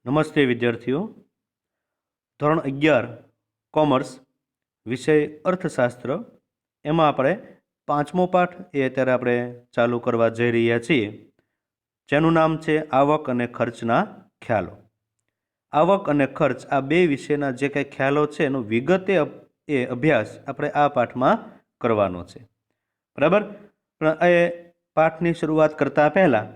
નમસ્તે વિદ્યાર્થીઓ. ધોરણ 11 કોમર્સ વિષય અર્થશાસ્ત્ર એમાં આપણે પાંચમો પાઠ એ અત્યારે આપણે ચાલુ કરવા જઈ રહ્યા છીએ, જેનું નામ છે આવક અને ખર્ચના ખ્યાલો. આવક અને ખર્ચ આ બે વિષયના જે કંઈ ખ્યાલો છે એનો વિગતે અભ્યાસ આપણે આ પાઠમાં કરવાનો છે. બરાબર. પણ એ પાઠની શરૂઆત કરતાં પહેલાં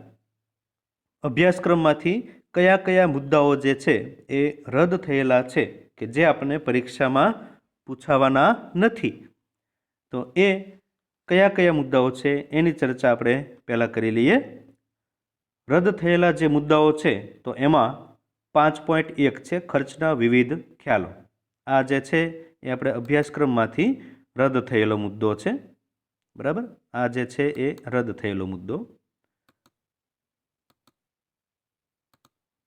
અભ્યાસક્રમમાંથી કયા કયા મુદ્દાઓ જે છે એ રદ થયેલા છે કે જે આપણને પરીક્ષામાં પૂછાવાના નથી, તો એ કયા કયા મુદ્દાઓ છે એની ચર્ચા આપણે પહેલાં કરી લઈએ. રદ થયેલા જે મુદ્દાઓ છે તો એમાં 5.1 છે ખર્ચના વિવિધ ખ્યાલો. આ જે છે એ આપણે અભ્યાસક્રમમાંથી રદ થયેલો મુદ્દો છે. બરાબર. આ જે છે એ રદ થયેલો મુદ્દો.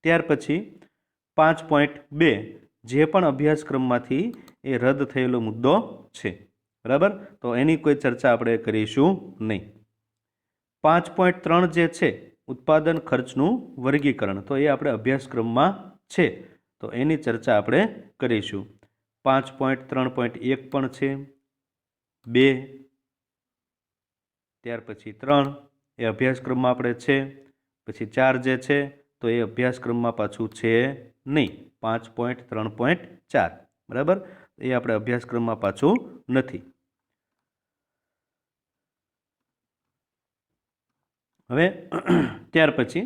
ત્યાર પછી 5.2 જે પણ અભ્યાસક્રમમાંથી એ રદ થયેલો મુદ્દો છે. બરાબર. તો એની કોઈ ચર્ચા આપણે કરીશું નહીં. 5.3 જે છે ઉત્પાદન ખર્ચનું વર્ગીકરણ, તો એ આપણે અભ્યાસક્રમમાં છે તો એની ચર્ચા આપણે કરીશું. 5.3.1 પણ છે, 2, ત્યાર પછી 3 એ અભ્યાસક્રમમાં આપણે છે, પછી 4 જે છે તો એ અભ્યાસક્રમમાં પાછું છે નહીં. 5.3.4 બરાબર, એ આપણે અભ્યાસક્રમમાં પાછું નથી. હવે ત્યાર પછી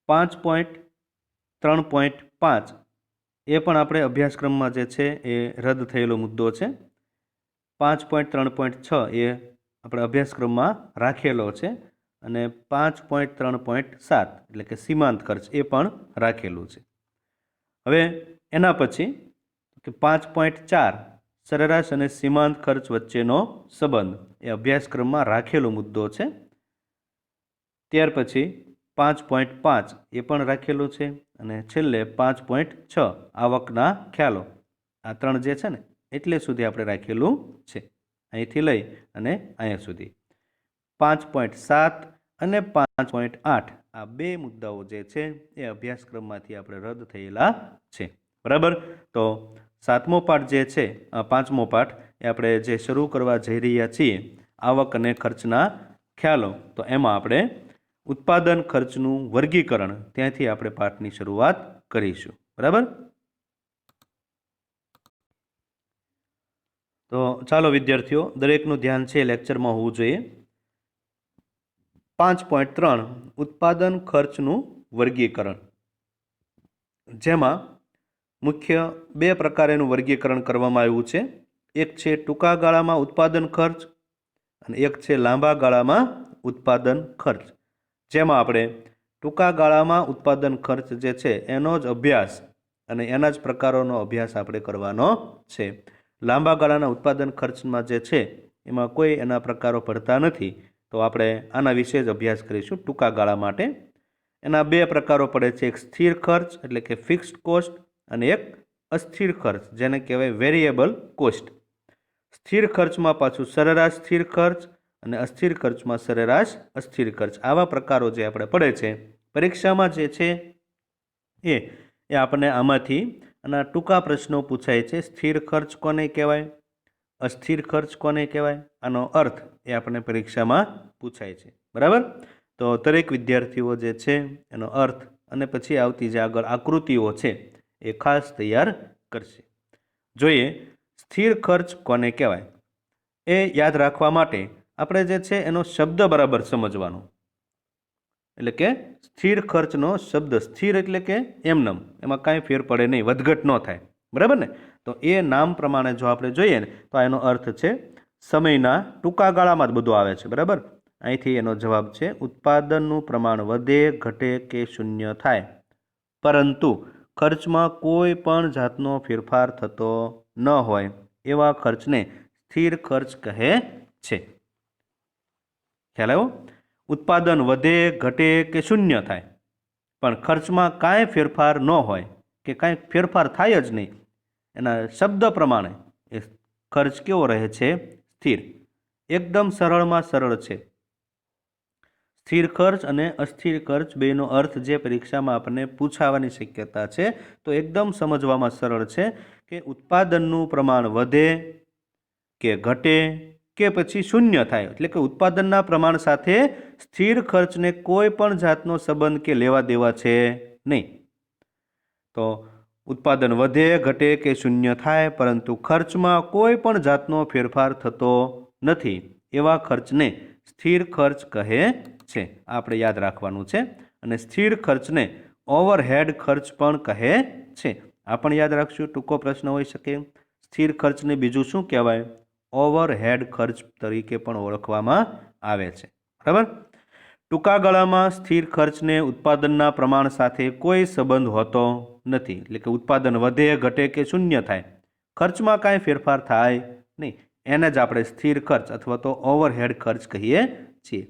5.3.5 એ પણ આપણે અભ્યાસક્રમમાં જે છે એ રદ થયેલો મુદ્દો છે. 5.3.6 એ આપણે અભ્યાસક્રમમાં રાખેલો છે અને 5.3.7 એટલે કે સીમાંત ખર્ચ એ પણ રાખેલું છે. હવે એના પછી 5.4 સરેરાશ અને સીમાંત ખર્ચ વચ્ચેનો સંબંધ એ અભ્યાસક્રમમાં રાખેલો મુદ્દો છે. ત્યાર પછી 5.5 એ પણ રાખેલું છે અને છેલ્લે 5.6 આવકના ખ્યાલો. આ ત્રણ જે છે ને એટલે સુધી આપણે રાખેલું છે, અહીંથી લઈ અને અહીંયા સુધી. 5.7 અને 5.8 આ બે મુદ્દાઓ જે છે એ અભ્યાસક્રમમાંથી આપણે રદ થયેલા છે. બરાબર. તો સાતમો પાઠ જે છે, પાંચમો પાઠ એ આપણે જે શરૂ કરવા જઈ રહ્યા છીએ, આવક અને ખર્ચના ખ્યાલો, તો એમાં આપણે ઉત્પાદન ખર્ચનું વર્ગીકરણ ત્યાંથી આપણે પાઠની શરૂઆત કરીશું. બરાબર. તો ચાલો વિદ્યાર્થીઓ, દરેકનું ધ્યાન છે લેક્ચરમાં હોવું જોઈએ. 5.3 ઉત્પાદન ખર્ચનું વર્ગીકરણ, જેમાં મુખ્ય બે પ્રકારેનું વર્ગીકરણ કરવામાં આવ્યું છે. એક છે ટૂંકા ગાળામાં ઉત્પાદન ખર્ચ અને એક છે લાંબા ગાળામાં ઉત્પાદન ખર્ચ. જેમાં આપણે ટૂંકા ગાળામાં ઉત્પાદન ખર્ચ જે છે એનો જ અભ્યાસ અને એના જ પ્રકારોનો અભ્યાસ આપણે કરવાનો છે. લાંબા ગાળાના ઉત્પાદન ખર્ચમાં જે છે એમાં કોઈ એના પ્રકારો પડતા નથી, તો આપણે આના વિશે જ અભ્યાસ કરીશું. ટૂંકા ગાળા માટે એના બે પ્રકારો પડે છે, એક સ્થિર ખર્ચ એટલે કે ફિક્સ્ડ કોસ્ટ અને એક અસ્થિર ખર્ચ જેને કહેવાય વેરિયેબલ કોસ્ટ. સ્થિર ખર્ચમાં પાછું સરેરાશ સ્થિર ખર્ચ અને અસ્થિર ખર્ચમાં સરેરાશ અસ્થિર ખર્ચ. આવા પ્રકારો જે આપણે પડે છે પરીક્ષામાં જે છે એ આપણને આમાંથી આના ટૂંકા પ્રશ્નો પૂછાય છે. સ્થિર ખર્ચ કોને કહેવાય, અસ્થિર ખર્ચ કોને કહેવાય, આનો અર્થ એ આપણને પરીક્ષામાં પૂછાય છે. બરાબર. તો દરેક વિદ્યાર્થીઓ જે છે એનો અર્થ અને પછી આવતી જે આગળ આકૃતિઓ છે એ ખાસ તૈયાર કરશે. જોઈએ સ્થિર ખર્ચ કોને કહેવાય. એ યાદ રાખવા માટે આપણે જે છે એનો શબ્દ બરાબર સમજવાનો. એટલે કે સ્થિર ખર્ચનો શબ્દ, સ્થિર એટલે કે એમનેમ, એમાં કાંઈ ફેર પડે નહીં, વધઘટ ન થાય. બરાબર ને. તો એ નામ પ્રમાણે જો આપણે જોઈએ ને તો એનો અર્થ છે સમયના ટૂંકા ગાળામાં જ બધું આવે છે. બરાબર. અહીંથી એનો જવાબ છે ઉત્પાદનનું પ્રમાણ વધે, ઘટે કે શૂન્ય થાય પરંતુ ખર્ચમાં કોઈ પણ જાતનો ફેરફાર થતો ન હોય એવા ખર્ચને સ્થિર ખર્ચ કહે છે. ખ્યાલ આવ્યો? ઉત્પાદન વધે, ઘટે કે શૂન્ય થાય પણ ખર્ચમાં કાંઈ ફેરફાર ન હોય કે કાંઈ ફેરફાર થાય જ નહીં, એના શબ્દ પ્રમાણે એ ખર્ચ કેવો રહે છે? સ્થિર. એકદમ સરળમાં સરળ છે. સ્થિર ખર્ચ અને અસ્થિર ખર્ચ બેનો અર્થ જે પરીક્ષામાં આપણને પૂછાવાની શક્યતા છે તો એકદમ સમજવામાં સરળ છે કે ઉત્પાદનનું પ્રમાણ વધે કે ઘટે કે પછી શૂન્ય થાય, એટલે કે ઉત્પાદનના પ્રમાણ સાથે સ્થિર ખર્ચને કોઈ પણ જાતનો સંબંધ કે લેવા દેવા છે નહીં. તો ઉત્પાદન વધે ઘટે કે શૂન્ય થાય પરંતુ ખર્ચમાં કોઈ પણ જાતનો ફેરફાર થતો નથી, એવા ખર્ચને સ્થિર ખર્ચ કહે છે. આપણે યાદ રાખવાનું છે. અને સ્થિર ખર્ચને ઓવરહેડ ખર્ચ પણ કહે છે. આ પણ યાદ રાખશું, ટૂંકો પ્રશ્ન હોઈ શકે. સ્થિર ખર્ચને બીજું શું કહેવાય? ઓવરહેડ ખર્ચ તરીકે પણ ઓળખવામાં આવે છે. બરાબર. ટૂંકા ગાળામાં સ્થિર ખર્ચને ઉત્પાદનના પ્રમાણ સાથે કોઈ સંબંધ હોતો નથી, એટલે કે ઉત્પાદન વધે ઘટે કે શૂન્ય થાય, ખર્ચમાં કાંઈ ફેરફાર થાય નહીં, એને જ આપણે સ્થિર ખર્ચ અથવા તો ઓવરહેડ ખર્ચ કહીએ છીએ.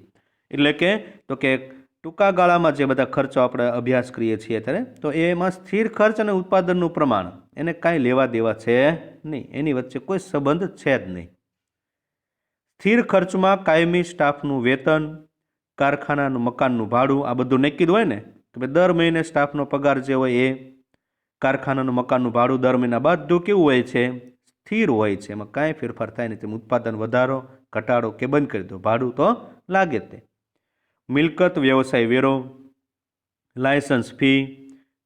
એટલે કે ટૂંકા ગાળામાં જે બધા ખર્ચો આપણે અભ્યાસ કરીએ છીએ અત્યારે, તો એમાં સ્થિર ખર્ચ અને ઉત્પાદનનું પ્રમાણ એને કાંઈ લેવા દેવા છે નહીં, એની વચ્ચે કોઈ સંબંધ છે જ નહીં. સ્થિર ખર્ચમાં કાયમી સ્ટાફનું વેતન, કારખાનાનું મકાનનું ભાડું, આ બધું નક્કી હોય ને, કે ભાઈ દર મહિને સ્ટાફનો પગાર જે હોય એ, કારખાનાનું મકાનનું ભાડું દર મહિના બધું કેવું હોય છે? સ્થિર હોય છે, એમાં કાંઈ ફેરફાર થાય નહીં. તેમ ઉત્પાદન વધારો ઘટાડો કે બંધ કરી દો, ભાડું તો લાગે જ તે. મિલકત વ્યવસાય વેરો, લાયસન્સ ફી,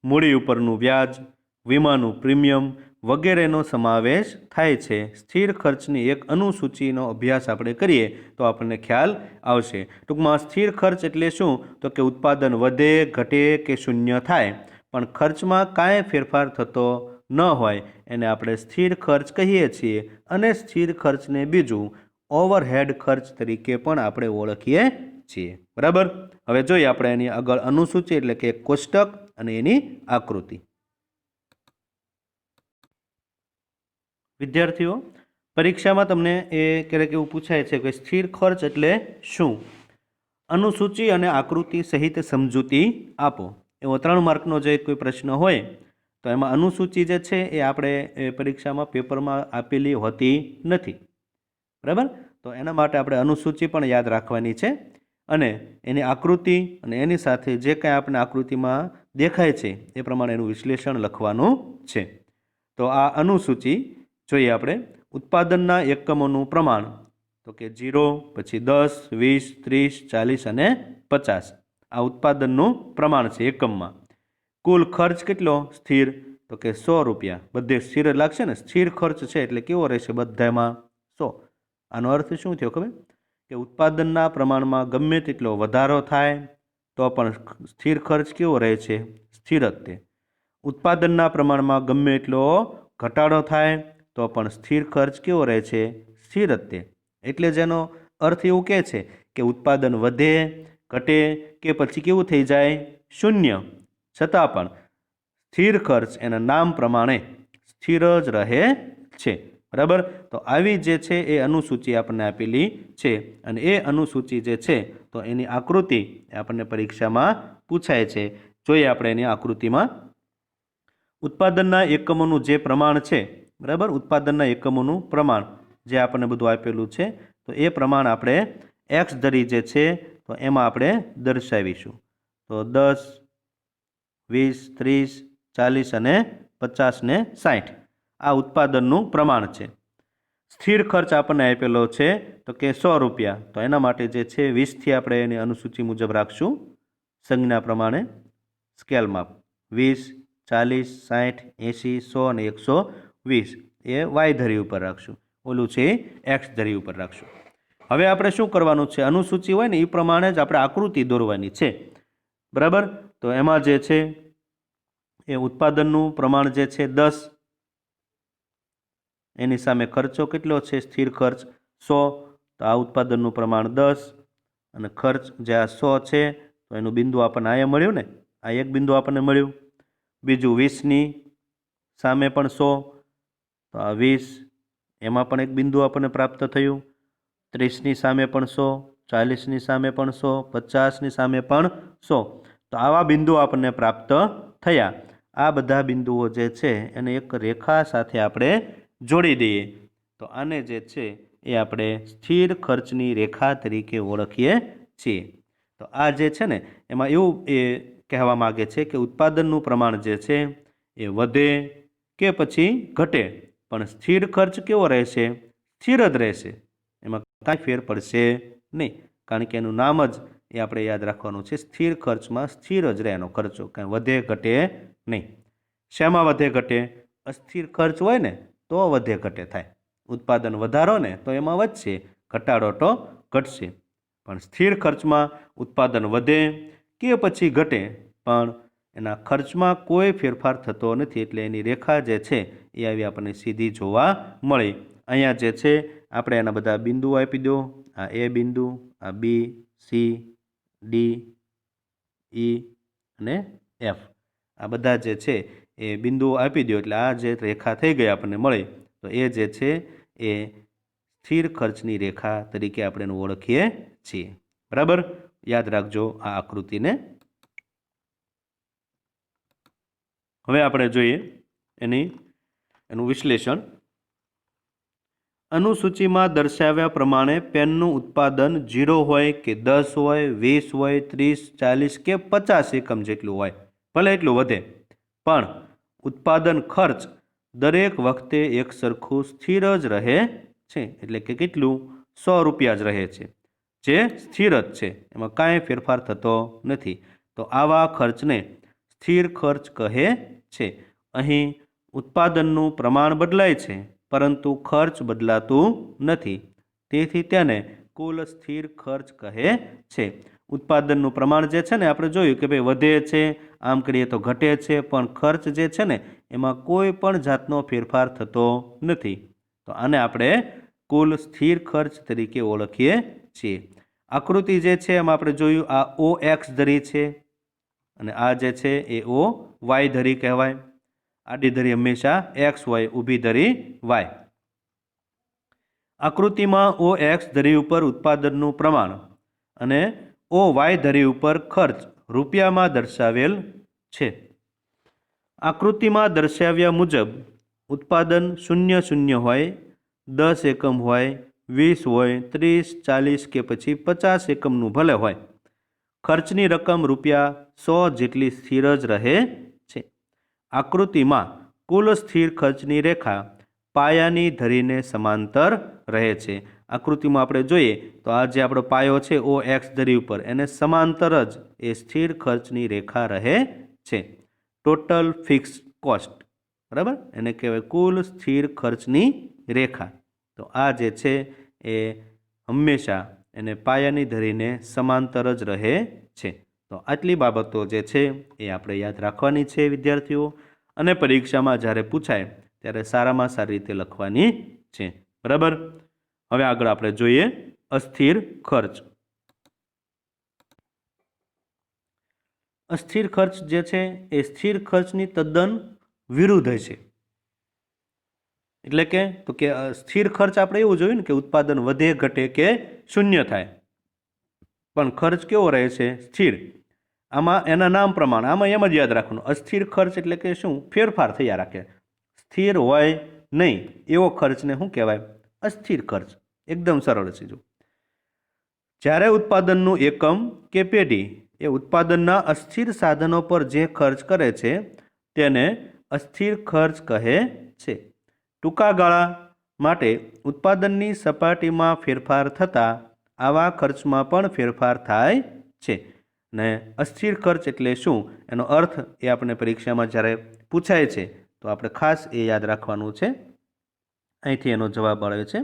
મૂડી ઉપરનું વ્યાજ, વીમાનું પ્રીમિયમ વગેરેનો સમાવેશ થાય છે. સ્થિર ખર્ચની એક અનુસૂચિનો અભ્યાસ આપણે કરીએ તો આપણને ખ્યાલ આવશે. ટૂંકમાં સ્થિર ખર્ચ એટલે શું? તો કે ઉત્પાદન વધે ઘટે કે શૂન્ય થાય પણ ખર્ચમાં કાંઈ ફેરફાર થતો ન હોય એને આપણે સ્થિર ખર્ચ કહીએ છીએ. અને સ્થિર ખર્ચને બીજું ઓવરહેડ ખર્ચ તરીકે પણ આપણે ઓળખીએ છીએ. બરાબર. હવે જોઈએ આપણે એની આગળ અનુસૂચિ એટલે કે એક કોષ્ટક અને એની આકૃતિ. વિદ્યાર્થીઓ, પરીક્ષામાં તમને એ ક્યારેક એવું પૂછાય છે કે સ્થિર ખર્ચ એટલે શું? અનુસૂચિ અને આકૃતિ સહિત સમજૂતી આપો. એવો 3 માર્કનો જે કોઈ પ્રશ્ન હોય તો એમાં અનુસૂચિ જે છે એ આપણે પરીક્ષામાં પેપરમાં આપેલી હોતી નથી. બરાબર. તો એના માટે આપણે અનુસૂચિ પણ યાદ રાખવાની છે અને એની આકૃતિ અને એની સાથે જે કાંઈ આપણે આકૃતિમાં દેખાય છે એ પ્રમાણે એનું વિશ્લેષણ લખવાનું છે. તો આ અનુસૂચિ જોઈએ આપણે. ઉત્પાદનના એકમોનું પ્રમાણ તો કે 0, પછી 10, 20, 30, 40 અને 50 આ ઉત્પાદનનું પ્રમાણ છે એકમમાં. કુલ ખર્ચ કેટલો? સ્થિર તો કે 100 રૂપિયા. બધે સ્થિર લાગશે ને, સ્થિર ખર્ચ છે એટલે કેવો રહેશે? બધામાં 100. આનો અર્થ શું થયો ખબર? કે ઉત્પાદનના પ્રમાણમાં ગમે તેટલો વધારો થાય તો પણ સ્થિર ખર્ચ કેવો રહે છે? સ્થિર જ તે. ઉત્પાદનના પ્રમાણમાં ગમે એટલો ઘટાડો થાય તો પણ સ્થિર ખર્ચ કેવો રહે છે? સ્થિર જ તે. એટલે જેનો અર્થ એવું કહે છે કે ઉત્પાદન વધે ઘટે કે પછી કેવું થઈ જાય? શૂન્ય, છતાં પણ સ્થિર ખર્ચ એના નામ પ્રમાણે સ્થિર જ રહે છે. બરાબર. તો આવી જે છે એ અનુસૂચિ આપણને આપેલી છે અને એ અનુસૂચિ જે છે તો એની આકૃતિ આપણને પરીક્ષામાં પૂછાય છે. જોઈએ આપણે એની આકૃતિમાં. ઉત્પાદનના એકમોનું જે પ્રમાણ છે, બરાબર, ઉત્પાદનના એકમોનું પ્રમાણ જે આપણને બધું આપેલું છે તો એ પ્રમાણ આપણે એક્સ ધરી જે છે તો એમાં આપણે દર્શાવીશું. તો 10, 20, 30, 40 અને 50 ને 60 આ ઉત્પાદનનું પ્રમાણ છે. સ્થિર ખર્ચ આપણને આપેલો છે તો કે 100 રૂપિયા. તો એના માટે જે છે 20થી આપણે એની અનુસૂચિ મુજબ રાખશું સંજ્ઞા પ્રમાણે સ્કેલમાં. 20, 40, 60, 80, 100 અને 120 એ વાય ધરી ઉપર રાખશું. ઓલું છે એક્સ ધરી ઉપર રાખશું. હવે આપણે શું કરવાનું છે? અનુસૂચિ હોય ને એ પ્રમાણે જ આપણે આકૃતિ દોરવાની છે. બરાબર. તો એમાં જે છે એ ઉત્પાદનનું પ્રમાણ જે છે 10, એની સામે ખર્ચો કેટલો છે? સ્થિર ખર્ચ 100. તો આ ઉત્પાદનનું પ્રમાણ 10 અને ખર્ચ જે આ 100 છે તો એનું બિંદુ આપણને અહીંયા મળ્યું ને, આ એક બિંદુ આપણને મળ્યું. બીજું 20ની સામે પણ 100 તો આ 20 એમાં પણ એક બિંદુ આપણને પ્રાપ્ત થયું. 30ની સામે પણ 100, 40ની સામે પણ 100, 50ની સામે પણ 100. તો આવા બિંદુ આપણને પ્રાપ્ત થયા. આ બધા બિંદુઓ જે છે એને એક રેખા સાથે આપણે જોડી દઈએ તો આને જે છે એ આપણે સ્થિર ખર્ચની રેખા તરીકે ઓળખીએ છીએ. તો આ જે છે ને એમાં એવું એ કહેવા માગે છે કે ઉત્પાદનનું પ્રમાણ જે છે એ વધે કે પછી ઘટે, પણ સ્થિર ખર્ચ કેવો રહેશે? સ્થિર જ રહેશે, એમાં કાંઈ ફેર પડશે નહીં, કારણ કે એનું નામ જ એ આપણે યાદ રાખવાનું છે, સ્થિર ખર્ચમાં સ્થિર જ રહે એનો ખર્ચો, કાંઈ વધે ઘટે નહીં. શેમાં વધે ઘટે? અસ્થિર ખર્ચ હોય ને તો વધે ઘટે થાય. ઉત્પાદન વધારો ને તો એમાં વધશે, ઘટાડો તો ઘટશે. પણ સ્થિર ખર્ચમાં ઉત્પાદન વધે કે પછી ઘટે, પણ એના ખર્ચમાં કોઈ ફેરફાર થતો નથી, એટલે એની રેખા જે છે એ આવી આપણને સીધી જોવા મળે. અહીંયા જે છે આપણે એના બધા બિંદુઓ આપી દો, આ એ બિંદુ, આ બી, સી, ડી, ઈ અને એફ, આ બધા જે છે એ બિંદુઓ આપી દો એટલે આ જે રેખા થઈ ગઈ આપણને મળે, તો એ જે છે એ સ્થિર ખર્ચની રેખા તરીકે આપણે એને ઓળખીએ છીએ. બરાબર, યાદ રાખજો આ આકૃતિને. હવે આપણે જોઈએ એનું વિશ્લેષણ. અનુસૂચિમાં દર્શાવ્યા પ્રમાણે પેનનું ઉત્પાદન 0 હોય કે 10 હોય, 20 હોય, 30, 40 કે 50 એકમ જેટલું હોય, ભલે એટલું વધે, પણ ઉત્પાદન ખર્ચ દરેક વખતે એક સરખું સ્થિર જ રહે છે. એટલે કે કેટલું? 100 રૂપિયા જ રહે છે, જે સ્થિર જ છે, એમાં કાંઈ ફેરફાર થતો નથી. તો આવા ખર્ચને સ્થિર ખર્ચ કહે છે. અહીં ઉત્પાદનનું પ્રમાણ બદલાય છે, પરંતુ ખર્ચ બદલાતું નથી, તેથી તેને કુલ સ્થિર ખર્ચ કહે છે. ઉત્પાદનનું પ્રમાણ જે છે ને આપણે જોયું કે ભાઈ વધે છે, આમ કરીએ તો ઘટે છે, પણ ખર્ચ જે છે ને એમાં કોઈ પણ જાતનો ફેરફાર થતો નથી, તો આને આપણે કુલ સ્થિર ખર્ચ તરીકે ઓળખીએ છીએ. આકૃતિ જે છે એમાં આપણે જોયું આ ઓ એક્સ ધરી છે અને આ જે છે એ ઓ વાય ધરી કહેવાય. આડી ધરી હંમેશા એક્સ હોય, ઊભી ધરી વાય. આકૃતિમાં ઓ એક્સ ધરી ઉપર ઉત્પાદનનું પ્રમાણ અને ઓ વાય ધરી ઉપર ખર્ચ રૂપિયામાં દર્શાવેલ છે. આકૃતિમાં દર્શાવ્યા મુજબ ઉત્પાદન 0 હોય, 10 એકમ હોય, 20 હોય, 30, 40 કે પછી 50 એકમનું ભલે હોય, ખર્ચની રકમ રૂપિયા 100 જેટલી સ્થિર જ રહે છે. આકૃતિમાં કુલ સ્થિર ખર્ચની રેખા પાયાની ધરીને સમાંતર રહે છે. આકૃતિમાં આપણે જોઈએ તો આ જે આપણો પાયો છે ઓ એક્સ ધરી ઉપર, એને સમાંતર જ એ સ્થિર ખર્ચની રેખા રહે છે. ટોટલ ફિક્સ કોસ્ટ, બરાબર, એને કહેવાય કુલ સ્થિર ખર્ચની રેખા. તો આ જે છે એ હંમેશા એને પાયાની ધરીને સમાંતર જ રહે છે. તો આટલી બાબતો જે છે એ આપણે યાદ રાખવાની છે વિદ્યાર્થીઓ, અને પરીક્ષામાં જ્યારે પૂછાય ત્યારે સારામાં સારી રીતે લખવાની છે. બરાબર, હવે આગળ આપણે જોઈએ અસ્થિર ખર્ચ. અસ્થિર ખર્ચ જે છે એ સ્થિર ખર્ચની તદ્દન વિરુદ્ધ છે. એટલે કે તો કે સ્થિર ખર્ચ આપણે એવું જોયું ને કે ઉત્પાદન વધે ઘટે કે શૂન્ય થાય, પણ ખર્ચ કેવો રહે છે? સ્થિર. આમાં એના નામ પ્રમાણે આમાં એમ જ યાદ રાખવાનું, અસ્થિર ખર્ચ એટલે કે શું? ફેરફાર થયા રાખે, સ્થિર હોય નહીં એવો ખર્ચને શું કહેવાય? અસ્થિર ખર્ચ. એકદમ સરળ છે. જો જ્યારે ઉત્પાદનનું એકમ કે પેઢી એ ઉત્પાદનના અસ્થિર સાધનો પર જે ખર્ચ કરે છે તેને અસ્થિર ખર્ચ કહે છે. ટૂંકા ગાળા માટે ઉત્પાદનની સપાટીમાં ફેરફાર થતાં આવા ખર્ચમાં પણ ફેરફાર થાય છે. ને અસ્થિર ખર્ચ એટલે શું એનો અર્થ એ આપણે પરીક્ષામાં જ્યારે પૂછાય છે તો આપણે ખાસ એ યાદ રાખવાનું છે. અહીંથી એનો જવાબ આવે છે,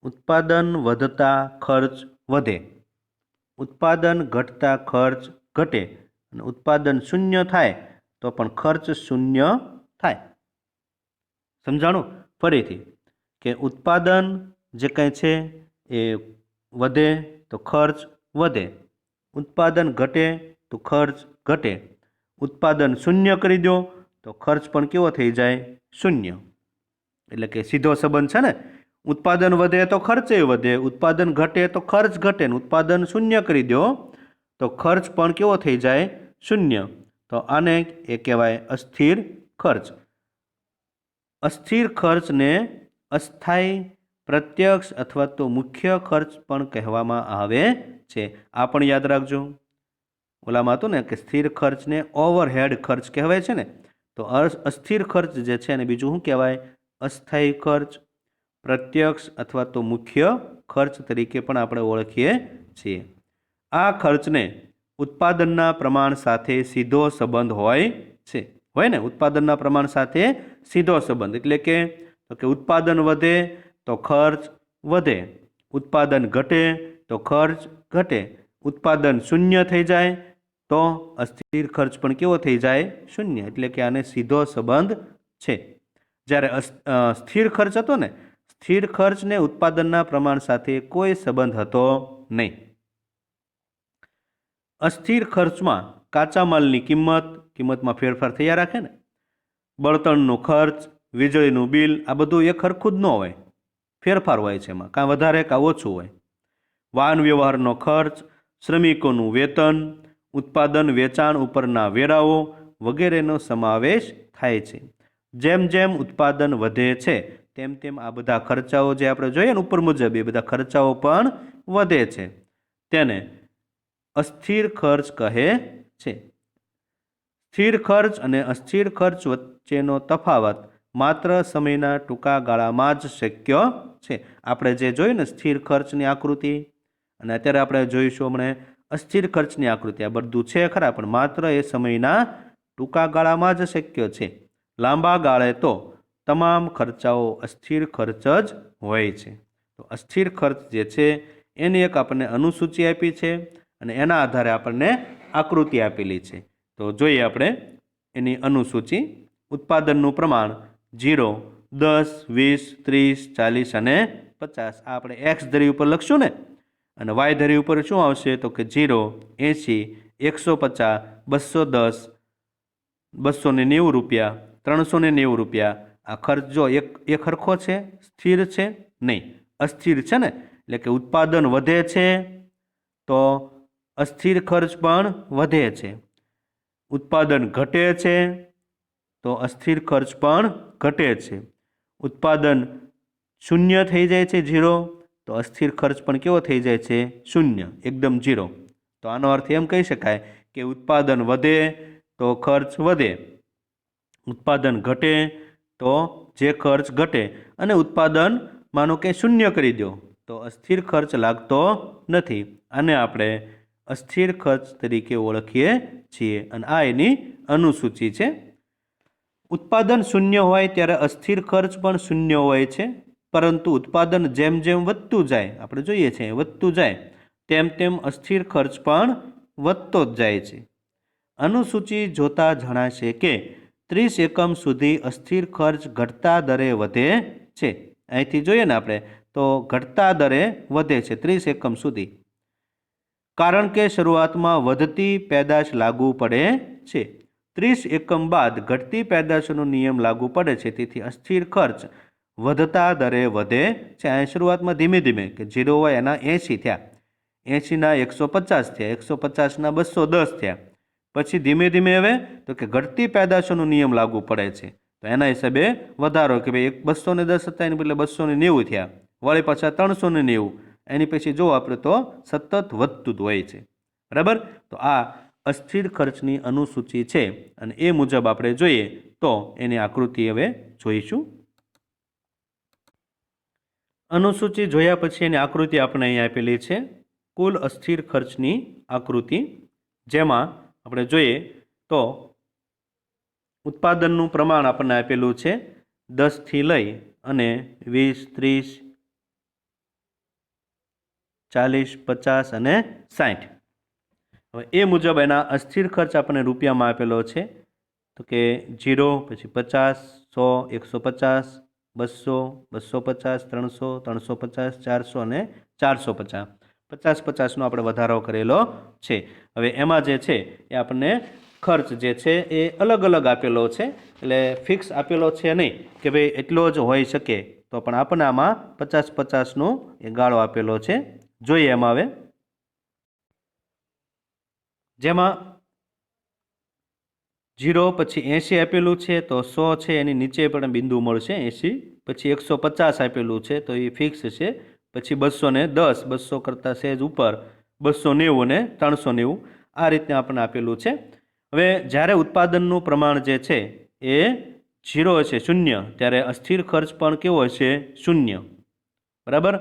ઉત્પાદન વધતા ખર્ચ વધે, ઉત્પાદન ઘટતા ખર્ચ ઘટે, અને ઉત્પાદન શૂન્ય થાય તો પણ ખર્ચ શૂન્ય થાય. સમજાણું? ફરીથી કે ઉત્પાદન જે કંઈ છે એ વધે તો ખર્ચ વધે, ઉત્પાદન ઘટે તો ખર્ચ ઘટે, ઉત્પાદન શૂન્ય કરી દો તો ખર્ચ પણ કેવો થઈ જાય? શૂન્ય. એટલે કે સીધો સંબંધ છે ને, ઉત્પાદન વધે તો ખર્ચે વધે, ઉત્પાદન ઘટે તો ખર્ચ ઘટે, ને ઉત્પાદન શૂન્ય કરી દો તો ખર્ચ પણ કેવો થઈ જાય? શૂન્ય. તો આને એ કહેવાય અસ્થિર ખર્ચ. અસ્થિર ખર્ચને અસ્થાયી प्रत्यक्ष अथवा तो मुख्य खर्च पण कहेवामां आवे छे। आ पण याद राखजो। ओलामां हतुं ने के स्थिर खर्च ने ओवरहेड खर्च कहेवाय छे ने, तो अस्थिर खर्च जे छे ने बीजुं शुं कहेवाय? अस्थायी खर्च। प्रत्यक्ष अथवा तो मुख्य खर्च तरीके पण आपणे ओळखीए छीए। आ खर्चने उत्पादनना प्रमाण साथे सीधो संबंध होय छे। होय ने उत्पादनना प्रमाण साथे सीधो संबंध, એટલે કે તો કે उत्पादन વધે तो खर्च વધે, उत्पादन घटे तो खर्च घटे, उत्पादन शून्य थई जाए तो अस्थिर खर्च पण केवो थई जाए? शून्य। એટલે કે આને सीधो संबंध छे। જ્યારે स्थिर खर्च હતો ને, स्थिर खर्च ने उत्पादनना प्रमाण साथे कोई संबंध हतो नहीं। अस्थिर खर्च में काचा मालनी किंमत में फेरफार थया राखे ने, बळतणनो खर्च, वीजळीनुं बिल, आ बधुं एक हरखुं ज न होय, फेरफार होय छे, एमां कां वधारे कां ओछुं होय। वाहन व्यवहारनो खर्च, श्रमिकोनुं वेतन, उत्पादन वेचाण उपरना वेराओ वगैरेनो समावेश थाय छे। जेम जेम उत्पादन वधे छे तेम तेम आ बधा खर्चाओ जे आपणे जोईए ने उपर मुजब ए बधा खर्चाओ पण वधे छे, तेने अस्थिर खर्च कहे छे। स्थिर खर्च अने अस्थिर खर्च वच्चेनो तफावत मात्र समयना टूंका गाळामां ज शक्य छे। आपणे जे जोयुं ने स्थिर खर्चनी आकृति अने अत्यारे आपणे जोईशुं हमणे अस्थिर खर्चनी आकृति, आ बधुं छे खरा पण मात्र ए समयना टूंका गाळामां ज शक्य छे। लांबा गाळे तो तमाम खर्चाओ अस्थिर खर्च ज होय छे। तो अस्थिर खर्च जे छे एनी एक आपणे अनुसूची आपी छे અને એના આધારે આપણને આકૃતિ આપેલી છે। તો જોઈએ આપણે એની અનુસૂચિ। ઉત્પાદનનું પ્રમાણ 0, 10, 20, 30, 40 અને 50। આ આપણે એક્સ ધરી ઉપર લખશું ને, અને વાય ધરી ઉપર શું આવશે? તો કે 0, 80, 150, 210, 290 રૂપિયા, 390 રૂપિયા। આ ખર્ચ જો એક હરખો છે, સ્થિર છે નહીં, અસ્થિર છે ને, એટલે કે ઉત્પાદન વધે છે તો अस्थिर खर्च पण वधे छे, उत्पादन घटे छे तो अस्थिर खर्च पण घटे छे, उत्पादन शून्य थई जाय छे, 0, तो अस्थिर खर्च पण केवो थई जाय छे? शून्य, एकदम 0। तो आनो अर्थ एम कही शकाय के उत्पादन वधे तो खर्च वधे, उत्पादन घटे तो जे खर्च घटे, अने उत्पादन मानो के शून्य करी दो तो अस्थिर खर्च लागतो नथी। आने आपणे अस्थिर खर्च तरीके ओळखीए छीए अने आ एनी अनुसूची छे। उत्पादन शून्य होय त्यारे अस्थिर खर्च पण शून्य होय छे, परंतु उत्पादन जेम जेम वधतुं जाय, आपणे जोईए छे वधतुं जाय तेम तेम अस्थिर खर्च पण वधतो ज जाय छे। अनुसूची जोता जणाशे के 30 एकम सुधी अस्थिर खर्च घटता दरे वधे छे। અહીંથી જોઈએ ને આપણે તો ઘટતા દરે વધે છે 30 એકમ સુધી, કારણ કે શરૂઆતમાં વધતી પેદાશ લાગુ પડે છે। 30 એકમ બાદ ઘટતી પેદાશનો નિયમ લાગુ પડે છે, તેથી અસ્થિર ખર્ચ વધતા દરે વધે છે। અહીં શરૂઆતમાં ધીમે ધીમે કે 0 હોય એના 80 થયા, 80ના 150 થયા, 150ના 210 થયા, પછી ધીમે ધીમે હવે તો કે ઘટતી પેદાશોનો નિયમ લાગુ પડે છે, તો એના હિસાબે વધારો કે ભાઈ 210 હતા એની બદલે 290 થયા, વળી પાછા 390, એની પછી જો આપણે તો સતત વધતું જ હોય છે, બરાબર। તો આ અસ્થિર ખર્ચની અનુસૂચિ છે અને એ મુજબ આપણે જોઈએ તો એની આકૃતિ હવે જોઈશું। અનુસૂચિ જોયા પછી એની આકૃતિ આપણે અહીં આપેલી છે, કુલ અસ્થિર ખર્ચની આકૃતિ, જેમાં આપણે જોઈએ તો उत्पादनનું પ્રમાણ આપણને આપેલું છે 10 થી લઈ અને 20, 30, 40, 50 અને 60। હવે એ મુજબ એના અસ્થિર ખર્ચ આપણને રૂપિયામાં આપેલો છે, તો કે 0, પછી 50, 100, 150, 200, 250, 300, 350, 400 અને 450, 50-50નો આપણે વધારો કરેલો છે। હવે એમાં જે છે એ આપણને खर्च जे छे ए अलग अलग आपेलो छे, एटले फिक्स आपेलो छे नहीं कि भाई एटलो ज होई शके, तो पण आपणे आमां 50-50 नो ए गाळो आपेलो छे। जोईए एमां हवे, जेमां 0 પછી 80 आपेलुं छे, तो 100 छे एनी नीचे पण बिंदु मळशे 80, પછી 150 આપેલું છે તો એ ફિક્સ છે, પછી 210, 200 કરતાં સહેજ ઉપર 290 અને 390 આ રીતના આપણને આપેલું છે. હવે જ્યારે ઉત્પાદનનું પ્રમાણ જે છે એ 0 હશે, શૂન્ય, ત્યારે અસ્થિર ખર્ચ પણ કેવો હશે? શૂન્ય. બરાબર.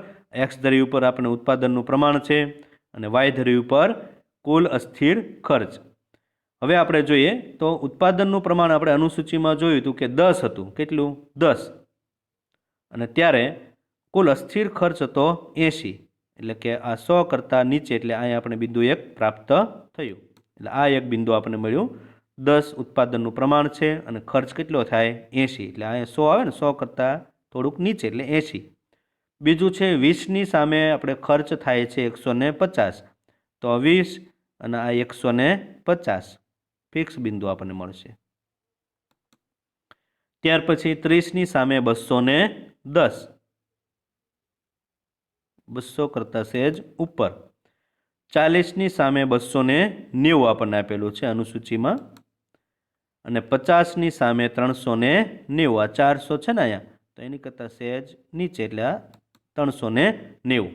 એક્સ ધરી ઉપર આપણે ઉત્પાદનનું પ્રમાણ છે અને વાય ધરી ઉપર કુલ અસ્થિર ખર્ચ. હવે આપણે જોઈએ તો ઉત્પાદનનું પ્રમાણ આપણે અનુસૂચિમાં જોયું હતું કે 10 હતું. કેટલું? 10. અને ત્યારે કુલ અસ્થિર ખર્ચ હતો 80, એટલે કે આ 100 કરતાં નીચે, એટલે અહીંયા આપણે બિંદુ 1 પ્રાપ્ત થયું. એટલે આ એક બિંદુ આપણને મળ્યું. 10 ઉત્પાદનનું પ્રમાણ છે અને ખર્ચ કેટલો થાય? 80, એટલે અહીંયા 100 આવે ને, 100 કરતાં થોડુંક નીચે એટલે 80. બીજું છે 20ની સામે આપણે ખર્ચ થાય છે 150, તો 20 અને આ 150 ફિક્સ બિંદુ આપણને મળશે. ત્યાર પછી 30ની સામે 210, 200 કરતાં સહેજ ઉપર. 40ની સામે 290 આપણને આપેલું છે અનુસૂચિમાં, અને 50ની સામે 390. આ 400 છે ને અહીંયા, તો એની કરતાં સહેજ નીચે, એટલે આ 390.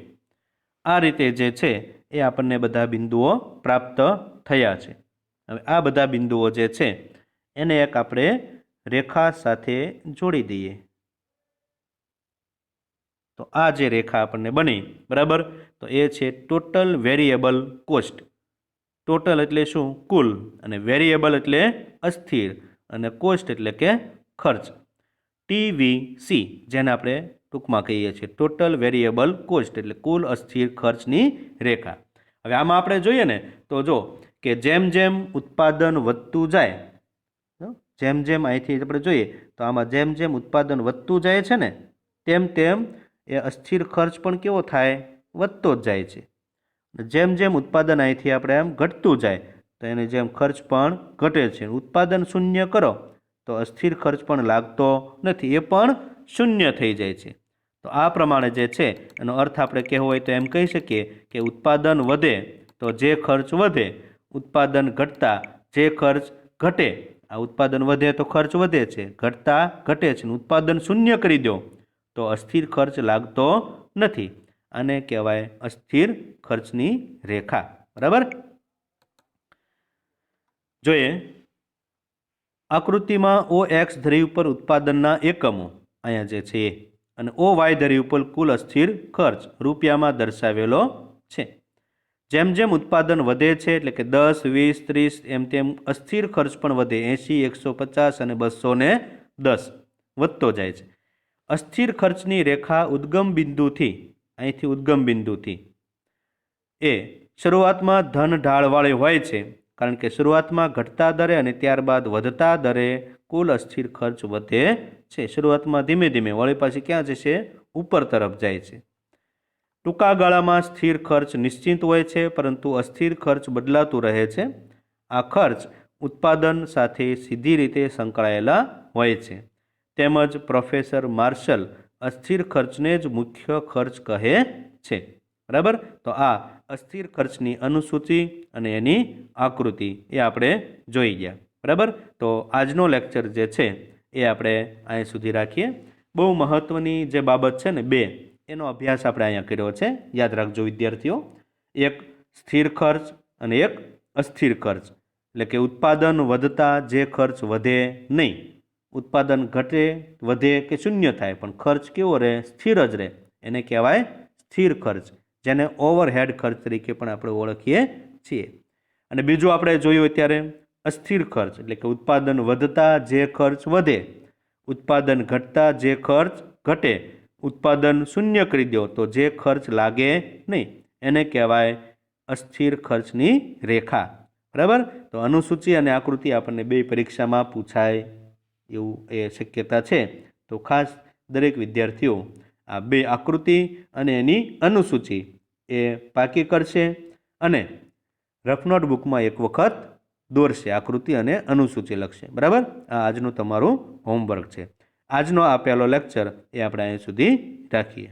આ રીતે જે છે એ આપણને બધા બિંદુઓ પ્રાપ્ત થયા છે. હવે આ બધા બિંદુઓ જે છે એને એક આપણે રેખા સાથે જોડી દઈએ. તો આ જે રેખા આપણને બની, બરાબર, તો એ છે ટોટલ વેરિયેબલ કોસ્ટ. ટોટલ એટલે શું? કુલ. અને વેરિયેબલ એટલે અસ્થિર, અને કોસ્ટ એટલે કે ખર્ચ. TVC, જેને આપણે ટૂંકમાં કહીએ છીએ ટોટલ વેરિયેબલ કોસ્ટ, એટલે કુલ અસ્થિર ખર્ચની રેખા. હવે આમાં આપણે જોઈએ ને તો જો કે જેમ જેમ ઉત્પાદન વધતું જાય, જેમ જેમ અહીંથી આપણે જોઈએ તો આમાં જેમ જેમ ઉત્પાદન વધતું જાય છે ને, તેમ તેમ એ અસ્થિર ખર્ચ પણ કેવો થાય? વધતો જ જાય છે. જેમ જેમ ઉત્પાદન અહીંથી આપણે એમ ઘટતું જાય તો એને જેમ ખર્ચ પણ ઘટે છે. ઉત્પાદન શૂન્ય કરો તો અસ્થિર ખર્ચ પણ લાગતો નથી, એ પણ શૂન્ય થઈ જાય છે. તો આ પ્રમાણે જે છે એનો અર્થ આપણે કહેવો હોય તો એમ કહી શકીએ કે ઉત્પાદન વધે તો જે ખર્ચ વધે, ઉત્પાદન ઘટતા જે ખર્ચ ઘટે. આ ઉત્પાદન વધે તો ખર્ચ વધે છે, ઘટતા ઘટે છે. ઉત્પાદન શૂન્ય કરી દો તો અસ્થિર ખર્ચ લાગતો નથી. આને કહેવાય અસ્થિર ખર્ચની રેખા. બરાબર. જોઈએ આકૃતિમાં OX ધરી ઉપર ઉત્પાદનના એકમો અહીંયા જે છે એ, અને OY ધરી ઉપર કુલ અસ્થિર ખર્ચ રૂપિયામાં દર્શાવેલો છે. જેમ જેમ ઉત્પાદન વધે છે, એટલે કે 10, 20, 30, એમ તેમ અસ્થિર ખર્ચ પણ વધે. 80, 150 અને 210 વધતો જાય છે. અસ્થિર ખર્ચની રેખા ઉદ્ગમ બિંદુથી, અહીંથી ઉદ્ગમ બિંદુથી એ શરૂઆતમાં ધન ઢાળવાળી હોય છે, કારણ કે શરૂઆતમાં ઘટતા દરે અને ત્યારબાદ વધતા દરે કુલ અસ્થિર ખર્ચ વધે છે. શરૂઆતમાં ધીમે ધીમે વળી પાછી ક્યાં જશે? ઉપર તરફ જાય છે. ટૂંકા ગાળામાં સ્થિર ખર્ચ નિશ્ચિત હોય છે, પરંતુ અસ્થિર ખર્ચ બદલાતું રહે છે. આ ખર્ચ ઉત્પાદન સાથે સીધી રીતે સંકળાયેલા હોય છે. તેમજ પ્રોફેસર માર્શલ અસ્થિર ખર્ચને જ મુખ્ય ખર્ચ કહે છે. બરાબર. તો આ અસ્થિર ખર્ચની અનુસૂચિ અને એની આકૃતિ એ આપણે જોઈ ગયા. બરાબર. તો આજનો લેક્ચર જે છે એ આપણે અહીં સુધી રાખીએ. બહુ મહત્ત્વની જે બાબત છે ને, બે, એનો અભ્યાસ આપણે અહીંયા કર્યો છે. યાદ રાખજો વિદ્યાર્થીઓ. એક સ્થિર ખર્ચ અને એક અસ્થિર ખર્ચ. એટલે કે ઉત્પાદન વધતા જે ખર્ચ વધે નહીં, ઉત્પાદન ઘટે, વધે કે શૂન્ય થાય, પણ ખર્ચ કેવો રહે? સ્થિર જ રહે. એને કહેવાય સ્થિર ખર્ચ, જેને ઓવરહેડ ખર્ચ તરીકે પણ આપણે ઓળખીએ છીએ. અને બીજું આપણે જોયું અત્યારે અસ્થિર ખર્ચ, એટલે કે ઉત્પાદન વધતા જે ખર્ચ વધે, ઉત્પાદન ઘટતા જે ખર્ચ ઘટે, ઉત્પાદન શૂન્ય કરી દો તો જે ખર્ચ લાગે નહીં, એને કહેવાય અસ્થિર ખર્ચની રેખા. બરાબર. તો અનુસૂચિ અને આકૃતિ આપણને બે પરીક્ષામાં પૂછાય એવું એ શક્યતા છે. તો ખાસ દરેક વિદ્યાર્થીઓ આ બે આકૃતિ અને એની અનુસૂચિ એ પાકી કરશે અને રફ નોટબુકમાં એક વખત દોરશે, આકૃતિ અને અનુસૂચિ લખશે. બરાબર. આ આજનું તમારું હોમવર્ક છે. આજનો આ પહેલો લેક્ચર એ આપણે અહીં સુધી રાખીએ.